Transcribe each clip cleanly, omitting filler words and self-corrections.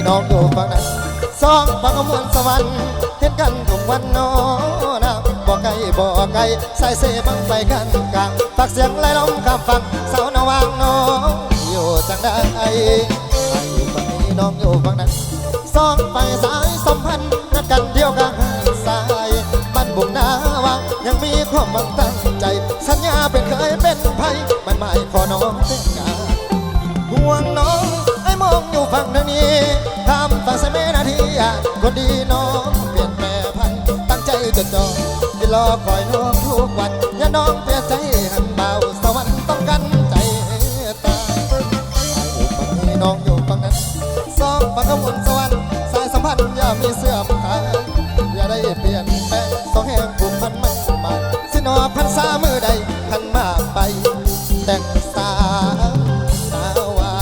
น้องอยู่ฝั่งนั้นสองฝั่งมวลสวรรค์เห็นกันทุกวันน้อนะบ่ไกลบ่ไกลสายเสบังไปกันกลางฝากเสียงไหลลมข้ามฝั่งสาวนาวางน้องอยู่จังได้อยู่ฝั่งนี้น้องอยู่ฝั่งนั้นสองฝ่ายสายสัมพันธ์นัดกันเที่ยวกันสายบ้านบุกนาวังยังมีความหวังตั้งใจสัญญาเป็นเคยเป็นไพ่มันไม่ขอน้องเป็นกาห่วงน้องไอ้มองอยู่ฝั่งนี้ทำฝั่งเสมนาทีคนดีน้องเปลี่ยนแปลพันตั้งใจจดจ่อที่รอคอยน้องทุกวันอย่าน้องเปลี่ยนใจหันเบาสวรรค์ต้องกันใจตายอยู่ฝั่งนี้น้องอยู่ฝั่งนั้นสองฝั่งขมวลสวรรค์สายสัมพันธ์อย่ามีเสื่อมคลายอย่าได้เปลี่ยนแปลงสองแห่งผูกพันมันมาสินอพันษามือใดขันมากไปแต่งสาวา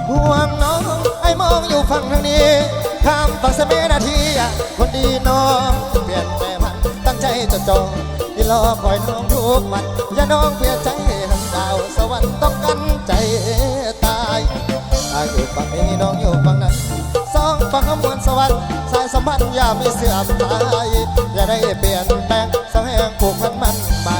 ห่วงน้องไอ้มองอยู่ฝั่งทางนี้ข้ามฝั่งเสมนาทีคนดีน้องเปลี่ยนแปลพันตั้งใจจดจ่อที่รอคอยน้องทุกวันอย่าน้องเปลี่ยนใจหันดาวสวรรค์ต้องกันใจตายอยู่ฝั่งนี้น้องอยู่ฝั่งนั้นสองฝั่งขมวลสวรรค์สายสัมพันธ์อย่ามีเสื่อมคลายอย่าได้เปลี่ยนแปลงสองแห่งผูกพันมันหมาย